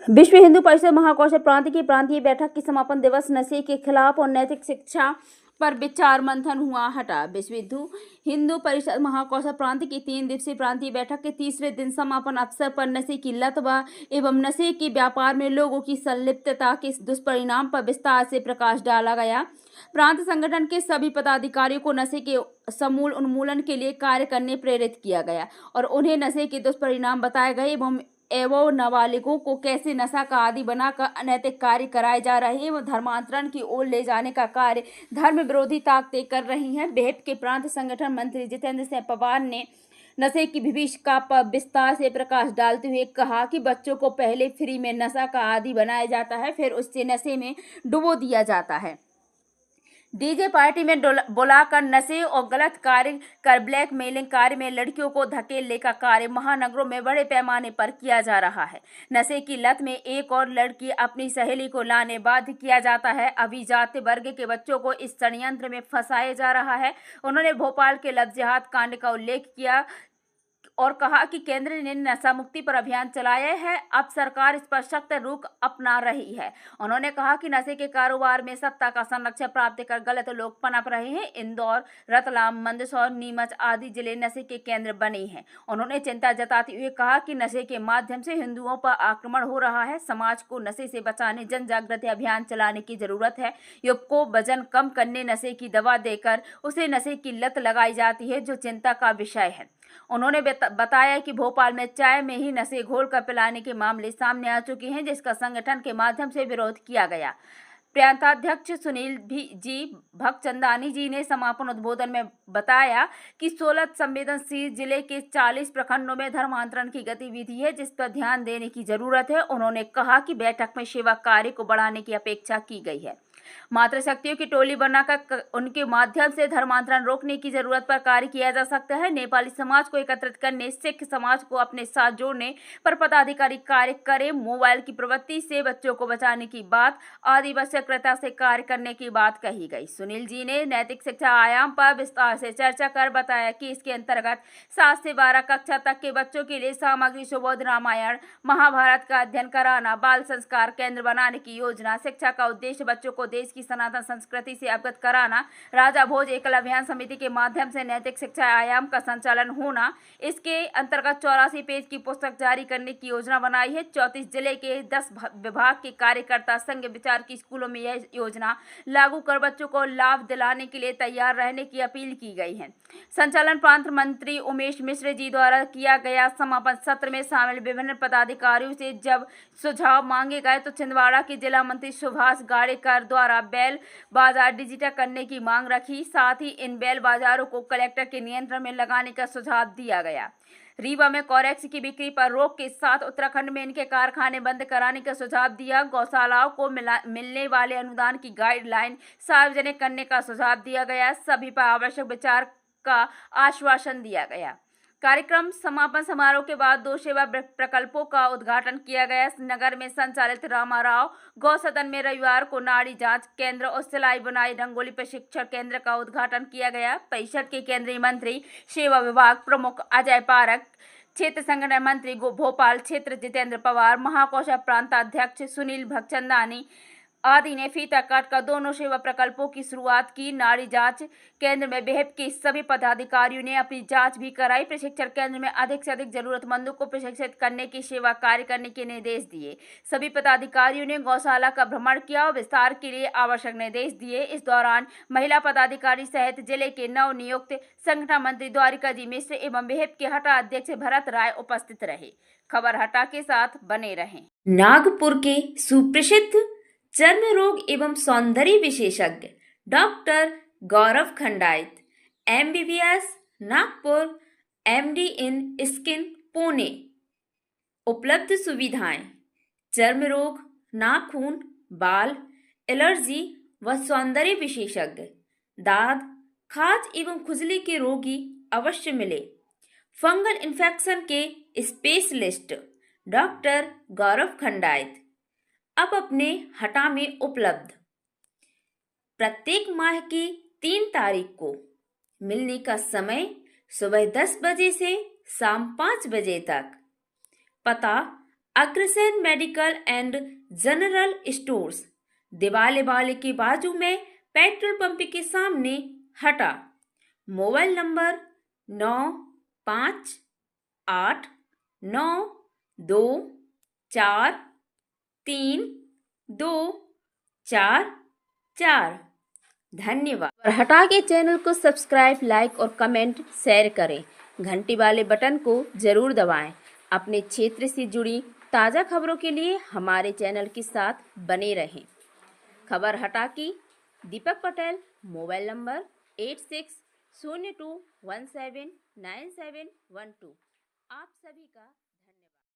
विश्व हिंदू परिषद महाकौशल प्रांत की प्रांतीय बैठक की समापन दिवस नशे के खिलाफ और नैतिक शिक्षा पर विचार मंथन हुआ हटा। विश्व हिंदू परिषद महाकौशल प्रांत की 3 दिवसीय प्रांतीय बैठक के तीसरे दिन समापन अवसर पर नशे की लत एवं नशे के व्यापार में लोगों की संलिप्तता के दुष्परिणाम पर विस्तार से प्रकाश डाला गया। प्रांत संगठन के सभी पदाधिकारियों को नशे के समूल उन्मूलन के लिए कार्य करने प्रेरित किया गया और उन्हें नशे के दुष्परिणाम बताए गए एवं नाबालिगों को कैसे नशा का आदि बनाकर अनैतिक कार्य कराए जा रहे एवं धर्मांतरण की ओर ले जाने का कार्य धर्म विरोधी ताकतें कर रही हैं। बेहद के प्रांत संगठन मंत्री जितेंद्र सिंह पवार ने नशे की विभीषिका पर विस्तार से प्रकाश डालते हुए कहा कि बच्चों को पहले फ्री में नशा का आदि बनाया जाता है, फिर उससे नशे में डुबो दिया जाता है। डीजे पार्टी में बुलाकर नशे और गलत कार्य कर ब्लैकमेलिंग कार्य में लड़कियों को धकेलने का कार्य महानगरों में बड़े पैमाने पर किया जा रहा है। नशे की लत में एक और लड़की अपनी सहेली को लाने बाध्य किया जाता है। अभिजात वर्ग के बच्चों को इस षड्यंत्र में फंसाया जा रहा है। उन्होंने भोपाल के लव जिहाद कांड का उल्लेख किया और कहा कि केंद्र ने नशा मुक्ति पर अभियान चलाया है, अब सरकार इस पर सख्त रुख अपना रही है। उन्होंने कहा कि नशे के कारोबार में सत्ता का संरक्षण प्राप्त कर गलत लोग पनप रहे हैं। इंदौर, रतलाम, मंदसौर, नीमच आदि जिले नशे के केंद्र बने हैं। उन्होंने चिंता जताते हुए कहा कि नशे के माध्यम से हिंदुओं पर आक्रमण हो रहा है। समाज को नशे से बचाने जन जागृति अभियान चलाने की जरूरत है। युवक को वजन कम करने नशे की दवा देकर उसे नशे की लत लगाई जाती है, जो चिंता का विषय है। उन्होंने बताया कि भोपाल में चाय में ही नशे घोलकर पिलाने के मामले सामने आ चुके हैं, जिसका संगठन के माध्यम से विरोध किया गया। प्रांताध्यक्ष सुनील जी भगचंदानी जी ने समापन उद्बोधन में बताया कि 16 संवेदनशील जिले के 40 प्रखंडों में धर्मांतरण की गतिविधि है, जिस पर ध्यान देने की जरूरत है। उन्होंने कहा कि बैठक में सेवा कार्य को बढ़ाने की अपेक्षा की गई है। मातृशक्तियों की टोली बनाकर उनके माध्यम से धर्मांतरण रोकने की जरूरत पर कार्य किया जा सकता है। नेपाली समाज को एकत्रित करने, सिख समाज को अपने साथ जोड़ने पर पदाधिकारी कार्य करें। मोबाइल की प्रवृत्ति से बच्चों को बचाने की बात, आवश्यकता से कार्य करने की बात कही गई। सुनील जी ने नैतिक शिक्षा आयाम पर विस्तार से चर्चा कर बताया कि इसके अंतर्गत 7 से 12 कक्षा तक के बच्चों के लिए सामग्री सुबोध रामायण महाभारत का अध्ययन कराना, बाल संस्कार केंद्र बनाने की योजना। शिक्षा का उद्देश्य बच्चों को देश की सनातन संस्कृति से अवगत कराना। राजा भोज एकल अभियान समिति के माध्यम से नैतिक शिक्षा आयाम का संचालन होना। इसके अंतर्गत 84 पेज की पुस्तक जारी करने की योजना बनाई है। 34 जिले के 10 विभाग के कार्यकर्ता संघ विचार की स्कूलों में यह योजना लागू कर बच्चों को लाभ दिलाने के लिए तैयार रहने की अपील की गई है। संचालन प्रांत मंत्री उमेश मिश्र जी द्वारा किया गया। समापन सत्र में शामिल विभिन्न पदाधिकारियों से जब सुझाव मांगे गए तो छिंदवाड़ा के जिला मंत्री सुभाष गाड़ेकर द्वारा बैल बाजार डिजिटल करने की मांग रखी। साथ ही इन बैल बाजारों को कलेक्टर के नियंत्रण में लगाने का सुझाव दिया गया। रीवा में कोरेक्स की बिक्री पर रोक के साथ उत्तराखंड में इनके कारखाने बंद कराने का सुझाव दिया। गौशालाओं को मिलने वाले अनुदान की गाइडलाइन सार्वजनिक करने का सुझाव दिया गया। सभी पर आवश्यक विचार का आश्वासन दिया गया। कार्यक्रम समापन समारोह के बाद 2 सेवा प्रकल्पों का उद्घाटन किया गया। नगर में संचालित रामाराव गौ सदन में रविवार को नाड़ी जांच केंद्र और सिलाई बुनाई रंगोली प्रशिक्षण केंद्र का उद्घाटन किया गया। परिषद के केंद्रीय मंत्री, सेवा विभाग प्रमुख अजय पारक, क्षेत्र संगठन मंत्री भोपाल क्षेत्र जितेंद्र पवार, महाकौशल प्रांताध्यक्ष सुनील भगचंदानी आदि ने फीता काटकर दोनों सेवा प्रकल्पों की शुरुआत की। नाड़ी जांच केंद्र में बेहद के सभी पदाधिकारियों ने अपनी जांच भी कराई। प्रशिक्षण केंद्र में अधिक से अधिक जरूरतमंदों को प्रशिक्षित करने की सेवा कार्य करने के निर्देश दिए। सभी पदाधिकारियों ने गौशाला का भ्रमण किया और विस्तार के लिए आवश्यक निर्देश दिए। इस दौरान महिला पदाधिकारी सहित जिले के नव नियुक्त संगठन मंत्री द्वारिका जी मिश्र एवं बेहद के हटा अध्यक्ष भरत राय उपस्थित रहे। खबर हटा के साथ बने रहें। नागपुर के सुप्रसिद्ध चर्म रोग एवं सौंदर्य विशेषज्ञ डॉक्टर गौरव खंडायत, MBBS नागपुर, MD इन स्किन पुणे। उपलब्ध सुविधाएं: चर्म रोग, नाखून, बाल, एलर्जी व सौंदर्य विशेषज्ञ, दाद, खाज एवं खुजली के रोगी अवश्य मिले। फंगल इन्फेक्शन के स्पेशलिस्ट डॉक्टर गौरव खंडायत अब अपने हटा में उपलब्ध। प्रत्येक माह की 3 तारीख को मिलने का समय सुबह 10 बजे से शाम 5 बजे तक। पता Agrasen medical and general stores, दिवाले वाले के बाजू में पेट्रोल पंप के सामने हटा। Mobile number 9589243244। धन्यवाद। और हटा के चैनल को सब्सक्राइब, लाइक और कमेंट शेयर करें। घंटी वाले बटन को जरूर दबाएं। अपने क्षेत्र से जुड़ी ताज़ा खबरों के लिए हमारे चैनल के साथ बने रहें। खबर हटा की दीपक पटेल, मोबाइल नंबर 8602179712। आप सभी का